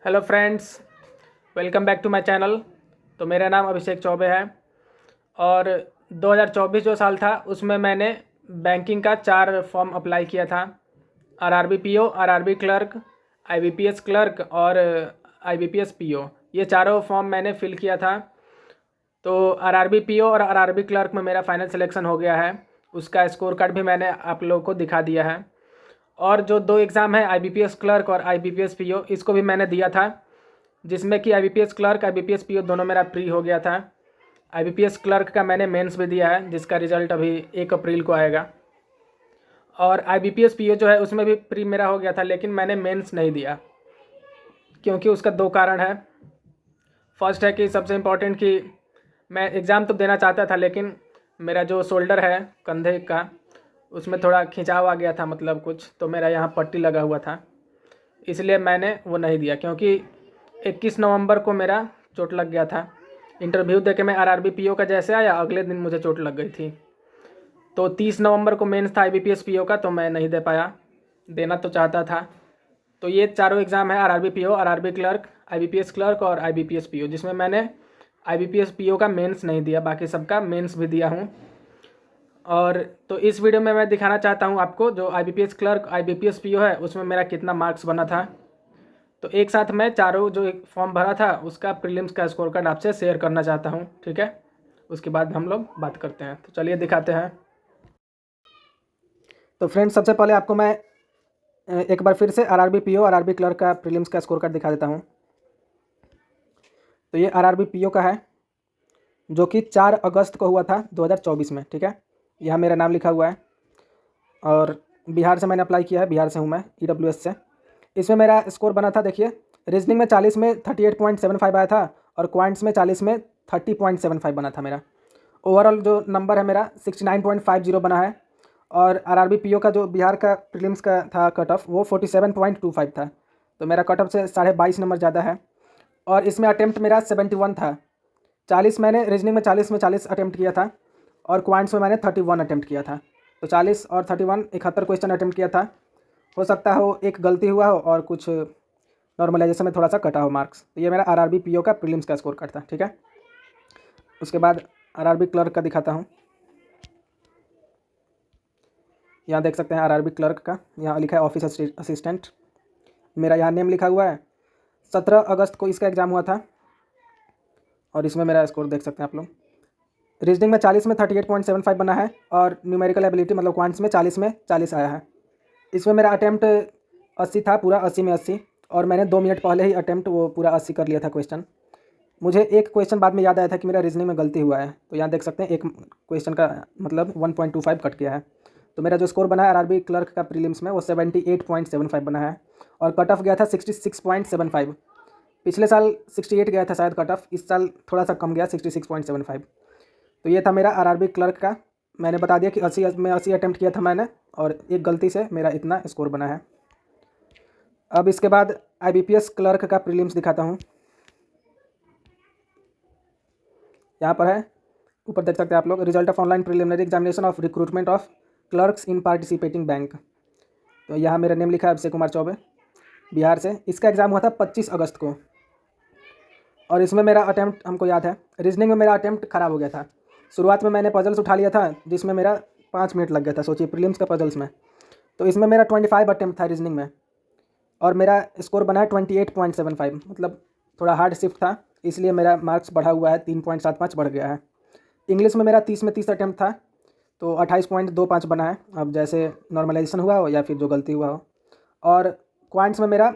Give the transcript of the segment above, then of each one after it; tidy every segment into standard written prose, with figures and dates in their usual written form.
Hello friends, welcome back to my channel. तो मेरा नाम अभिषेक चौबे है और 2024 जो साल था उसमें मैंने बैंकिंग का 4 फॉर्म अप्लाई किया था। RRB PO, RRB clerk, IBPS clerk और आईबीपीएस पीओ, ये चारों फॉर्म मैंने फिल किया था। तो आरआरबी पीओ और आरआरबी क्लर्क में मेरा फाइनल सिलेक्शन हो गया है। उसका स्कोर कार्ड भी मैंने आप लोगों को दिखा दिया है। और जो 2 एग्ज़ाम है आईबीपीएस क्लर्क और आईबीपीएस पीओ, इसको भी मैंने दिया था, जिसमें कि आईबीपीएस क्लर्क आईबीपीएस पीओ दोनों मेरा प्री हो गया था। आईबीपीएस क्लर्क का मैंने मेंस भी दिया है, जिसका रिजल्ट अभी 1 अप्रैल को आएगा। और आईबीपीएस पीओ जो है उसमें भी प्री मेरा हो गया था, लेकिन मैंने मेंस नहीं दिया, क्योंकि उसका 2 कारण है। फर्स्ट है कि सबसे इम्पोर्टेंट कि मैं एग्ज़ाम तो देना चाहता था, लेकिन मेरा जो शोल्डर है कंधे का, उसमें थोड़ा खिंचाव आ गया था, मतलब कुछ तो मेरा यहाँ पट्टी लगा हुआ था, इसलिए मैंने वो नहीं दिया। क्योंकि 21 नवंबर को मेरा चोट लग गया था। इंटरव्यू देके मैं आरआरबी पीओ का जैसे आया, अगले दिन मुझे चोट लग गई थी। तो 30 नवंबर को मेंस था आईबीपीएस पीओ का, तो मैं नहीं दे पाया। देना तो चाहता था। तो ये चारों एग्ज़ाम है, RRB PO, RRB clerk, IBPS clerk और आईबीपीएस पीओ, जिसमें मैंने आईबीपीएस पीओ का मेंस नहीं दिया, बाकी सबका मेंस भी दिया हूँ। और तो इस वीडियो में मैं दिखाना चाहता हूँ आपको, जो आईबीपीएस क्लर्क आईबीपीएस पीओ है उसमें मेरा कितना मार्क्स बना था। तो एक साथ मैं चारों जो एक फॉर्म भरा था उसका प्रीलिम्स का स्कोर कार्ड आपसे शेयर करना चाहता हूँ, ठीक है। उसके बाद हम लोग बात करते हैं, तो चलिए दिखाते हैं। तो फ्रेंड्स, सबसे पहले आपको मैं एक बार फिर से आरआरबी पीओ आरआरबी क्लर्क का प्रीलिम्स का स्कोर कार्ड दिखा देता हूँ। तो ये आरआरबी पीओ का है, जो कि 4 अगस्त को हुआ था 2024 में, ठीक है। यहाँ मेरा नाम लिखा हुआ है और बिहार से मैंने अप्लाई किया है, बिहार से हूँ मैं, ईडब्ल्यूएस से। इसमें मेरा स्कोर बना था, देखिए, रीजनिंग में 40 में 38.75 आया था और क्वांट्स में 40 में 30.75 बना था मेरा। ओवरऑल जो नंबर है मेरा 69.50 बना है। और आरआरबी पीओ का जो बिहार का प्रीलिम्स का था कट ऑफ, वो 47.25 था। तो मेरा कट ऑफ से 22.5 नंबर ज़्यादा है। और इसमें अटेम्प्ट मेरा 71 था। 40 मैंने रीजनिंग में 40 अटेम्प्ट किया था और क्वांट्स में मैंने 31 अटेम्प्ट किया था। तो 40 और 31 71 क्वेश्चन अटेम्प्ट किया था। हो सकता हो एक गलती हुआ हो और कुछ नॉर्मलाइजेशन में थोड़ा सा कटा हो मार्क्स। तो ये मेरा आरआरबी पीओ का प्रीलिम्स का स्कोर कार्ड था, ठीक है। उसके बाद आरआरबी क्लर्क का दिखाता हूँ। यहाँ देख सकते हैं आरआरबी क्लर्क का, यहाँ लिखा है ऑफिस असिस्टेंट। मेरा यहाँ नेम लिखा हुआ है। 17 अगस्त को इसका एग्ज़ाम हुआ था और इसमें मेरा स्कोर देख सकते हैं आप लोग। रीजनिंग में 40 में 38.75 बना है और न्यूमेरिकल एबिलिटी मतलब क्वांट्स में 40 में 40 आया है। इसमें मेरा अटैम्प्ट 80 था, पूरा 80 में 80, और मैंने 2 मिनट पहले ही अटैम्प्ट वो पूरा 80 कर लिया था क्वेश्चन। मुझे एक क्वेश्चन बाद में याद आया था कि मेरा रीजनिंग में गलती हुआ है, तो यहाँ देख सकते हैं एक क्वेश्चन का मतलब 1.25 कट गया है। तो मेरा जो स्कोर बना है आरआरबी क्लर्क का प्रीलिम्स में, वो 78.75 बना है और कट ऑफ गया था 66.75। पिछले साल 68 गया था शायद कट ऑफ, इस साल थोड़ा सा कम गया 66.75। तो ये था मेरा आरआरबी क्लर्क का। मैंने बता दिया कि 80 में 80 अटैम्प्ट किया था मैंने और एक गलती से मेरा इतना स्कोर बना है। अब इसके बाद आईबीपीएस क्लर्क का प्रीलिम्स दिखाता हूँ। यहाँ पर है, ऊपर देख सकते हैं आप लोग, result of online preliminary examination of recruitment of clerks in participating bank. तो यहाँ मेरा नेम लिखा है अभिषेक कुमार चौबे, बिहार से। इसका एग्ज़ाम हुआ था 25 अगस्त को और इसमें मेरा अटैम्प्ट हमको याद है, रीजनिंग में मेरा अटैम्प्ट ख़राब हो गया था। शुरुआत में मैंने पजल्स उठा लिया था, जिसमें मेरा 5 मिनट लग गया था, सोचिए, प्रीलिम्स का पजल्स में। तो इसमें मेरा 25 अटैम्प्ट था रीजनिंग में और मेरा स्कोर बना है 28.75, मतलब थोड़ा हार्ड शिफ्ट था, इसलिए मेरा मार्क्स बढ़ा हुआ है, 3.75 बढ़ गया है। इंग्लिश में मेरा 30 में 30 अटैम्प्ट था, तो 28.25 बना है, अब जैसे नॉर्मलाइजेशन हुआ हो या फिर जो गलती हुआ हो। और क्वांट्स में मेरा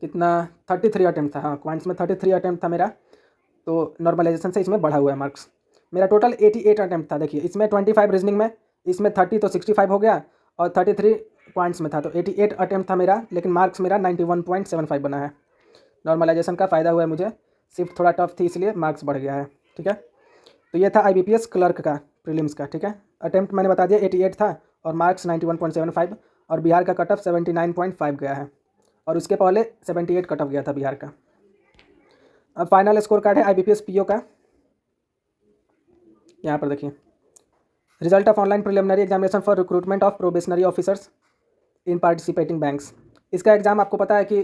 कितना 33 अटैम्प्ट था, हाँ, क्वांट्स में 33 अटैम्प्ट था मेरा, तो नॉर्मलाइजेशन से इसमें बढ़ा हुआ है मार्क्स। मेरा टोटल 88 अटैम्प्ट था, देखिए, इसमें 25 रीजनिंग में, इसमें 30 तो 65 हो गया और 33 पॉइंट्स में था, तो 88 अटैम्प्ट था मेरा, लेकिन मार्क्स मेरा 91.75 बना है। नॉर्मलाइजेशन का फ़ायदा हुआ है मुझे, शिफ्ट थोड़ा टफ थी इसलिए मार्क्स बढ़ गया है, ठीक है। तो ये था आईबीपीएस क्लर्क का प्रीलिम्स का, ठीक है। अटैम्प्ट मैंने बता दिया 88 था और मार्क्स 91.75 और बिहार का कट ऑफ 79.5 गया है और उसके पहले 78 कट ऑफ गया था बिहार का। अब फाइनल स्कोर कार्ड है आईबीपीएस पीओ का, यहाँ पर देखिए, result of online preliminary examination for recruitment of probationary officers in participating banks. इसका एग्ज़ाम आपको पता है कि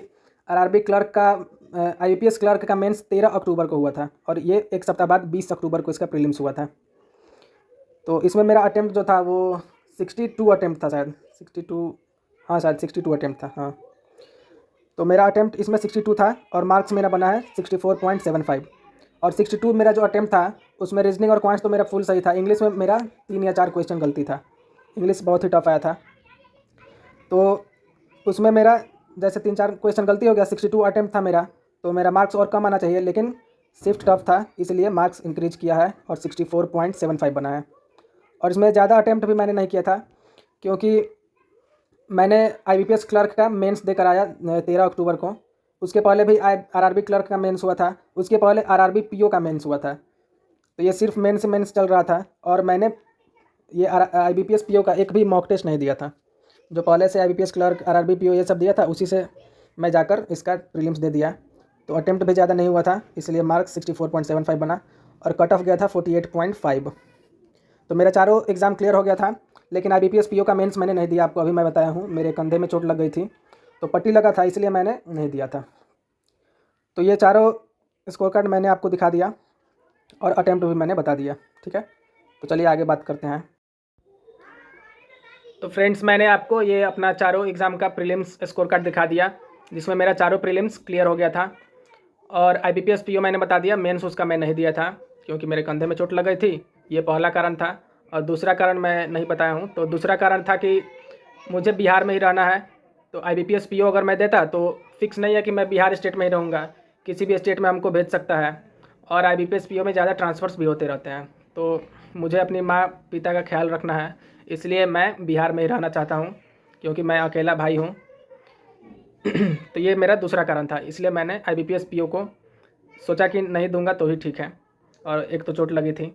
आरआरबी क्लर्क का आईबीपीएस क्लर्क का मेंस 13 अक्टूबर को हुआ था और ये एक सप्ताह बाद 20 अक्टूबर को इसका प्रीलिम्स हुआ था। तो इसमें मेरा अटेम्प्ट जो था वो 62 अटेम्प्ट था शायद, 62, हाँ शायद 62 अटेम्प्ट था, हाँ। तो मेरा अटेम्प्ट इसमें 62 था और मार्क्स मेरा बना है 64.75। और 62 मेरा जो अटेम्प्ट था उसमें रीजनिंग और क्वांट्स तो मेरा फुल सही था। इंग्लिश में मेरा 3 या 4 क्वेश्चन गलती था, इंग्लिश बहुत ही टफ आया था। तो उसमें मेरा जैसे 3-4 क्वेश्चन गलती हो गया, 62 अटेम्प्ट था मेरा, तो मेरा मार्क्स और कम आना चाहिए, लेकिन शिफ्ट टफ था इसलिए मार्क्स इंक्रीज किया है और 64.75 बना है। और इसमें ज़्यादा अटेम्प्ट भी मैंने नहीं किया था क्योंकि मैंने आईबीपीएस क्लर्क का मेंस देकर आया 13 अक्टूबर को। उसके पहले भी आरआरबी क्लर्क का मेंस हुआ था, उसके पहले आरआरबी पीओ का मेंस हुआ था। तो ये सिर्फ मेंस चल रहा था और मैंने ये आईबीपीएस पीओ का एक भी मॉक टेस्ट नहीं दिया था। जो पहले से आईबीपीएस क्लर्क आरआरबी पीओ ये सब दिया था उसी से मैं जाकर इसका प्रीलिम्स दे दिया। तो अटेम्प्ट भी ज़्यादा नहीं हुआ था इसलिए मार्क्स 64.75 बना और कट ऑफ गया था 48.5। तो मेरा चारों एग्ज़ाम क्लियर हो गया था, लेकिन आईबीपीएस पीओ का मेंस मैंने नहीं दिया। आपको अभी मैं बताया हूँ, मेरे कंधे में चोट लग गई थी तो पट्टी लगा था इसलिए मैंने नहीं दिया था। तो ये चारों स्कोर कार्ड मैंने आपको दिखा दिया और अटेम्प्ट भी मैंने बता दिया, ठीक है। तो चलिए आगे बात करते हैं। तो फ्रेंड्स, मैंने आपको ये अपना चारों एग्ज़ाम का प्रीलिम्स स्कोर कार्ड दिखा दिया जिसमें मेरा चारों प्रीलिम्स क्लियर हो गया था। और आईबीपीएस पीओ मैंने बता दिया, मेंस उसका मैं नहीं दिया था क्योंकि मेरे कंधे में चोट लग गई थी, ये पहला कारण था। और दूसरा कारण मैं नहीं बताया हूँ। तो दूसरा कारण था कि मुझे बिहार में ही रहना है, तो आईबीपीएस पीओ अगर मैं देता तो फिक्स नहीं है कि मैं बिहार स्टेट में ही रहूँगा, किसी भी स्टेट में हमको भेज सकता है। और आईबीपीएस पीओ में ज़्यादा ट्रांसफ़र्स भी होते रहते हैं, तो मुझे अपनी माँ पिता का ख्याल रखना है, इसलिए मैं बिहार में ही रहना चाहता हूँ क्योंकि मैं अकेला भाई हूँ। तो ये मेरा दूसरा कारण था, इसलिए मैंने आईबीपीएस पीओ को सोचा कि नहीं दूंगा तो ही ठीक है। और एक तो चोट लगी थी।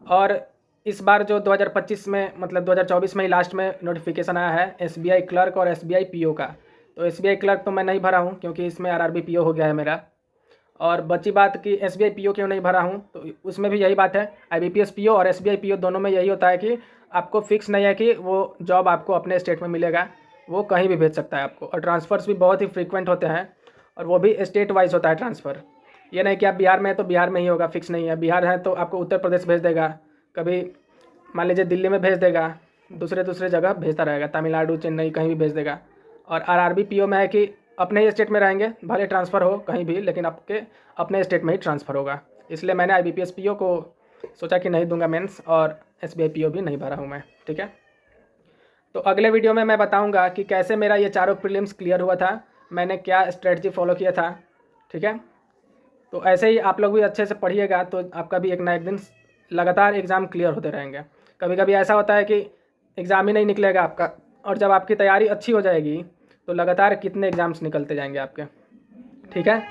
और इस बार जो 2025 में मतलब 2024 में ही लास्ट में नोटिफिकेशन आया है एसबीआई क्लर्क और एसबीआई पीओ का। तो एसबीआई क्लर्क तो मैं नहीं भरा हूँ क्योंकि इसमें आरआरबी पीओ हो गया है मेरा। और बची बात कि एसबीआई पीओ क्यों नहीं भरा हूँ, तो उसमें भी यही बात है। आईबीपीएस पीओ और एसबीआई पीओ दोनों में यही होता है कि आपको फिक्स नहीं है कि वो जॉब आपको अपने स्टेट में मिलेगा, वो कहीं भी भेज सकता है आपको। और ट्रांसफ़र्स भी बहुत ही फ्रीक्वेंट होते हैं और वो भी स्टेट वाइज होता है ट्रांसफ़र। ये नहीं कि आप बिहार में हैं तो बिहार में ही होगा, फिक्स नहीं है। बिहार है तो आपको उत्तर प्रदेश भेज देगा, कभी मान लीजिए दिल्ली में भेज देगा, दूसरे जगह भेजता रहेगा, तमिलनाडु, चेन्नई, कहीं भी भेज देगा। और आरआरबी पीओ में है कि अपने ही स्टेट में रहेंगे, भले ट्रांसफ़र हो कहीं भी, लेकिन आपके अपने स्टेट में ही ट्रांसफ़र होगा। इसलिए मैंने आईबीपीएस पीओ को सोचा कि नहीं दूंगा मेंस, और एसबीआई पीओ भी नहीं भरा हूँ मैं, ठीक है। तो अगले वीडियो में मैं बताऊंगा कि कैसे मेरा ये चारों प्रीलिम्स क्लियर हुआ था, मैंने क्या स्ट्रेटजी फॉलो किया था, ठीक है। तो ऐसे ही आप लोग भी अच्छे से पढ़िएगा तो आपका भी एक ना एक दिन लगातार एग्ज़ाम क्लियर होते रहेंगे। कभी कभी ऐसा होता है कि एग्ज़ाम ही नहीं निकलेगा आपका, और जब आपकी तैयारी अच्छी हो जाएगी तो लगातार कितने एग्ज़ाम्स निकलते जाएंगे आपके, ठीक है।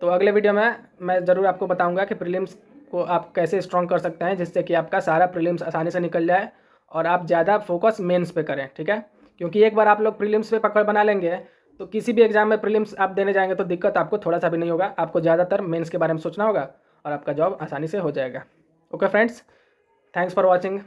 तो अगले वीडियो में मैं ज़रूर आपको बताऊंगा कि प्रीलिम्स को आप कैसे स्ट्रॉन्ग कर सकते हैं जिससे कि आपका सारा प्रीलिम्स आसानी से निकल जाए और आप ज़्यादा फोकस मेंस पे करें, ठीक है। क्योंकि एक बार आप लोग प्रीलिम्स पे पकड़ बना लेंगे तो किसी भी एग्जाम में प्रीलिम्स आप देने जाएंगे तो दिक्कत आपको थोड़ा सा भी नहीं होगा, आपको ज़्यादातर मेंस के बारे में सोचना होगा और आपका जॉब आसानी से हो जाएगा। Okay friends, thanks for watching.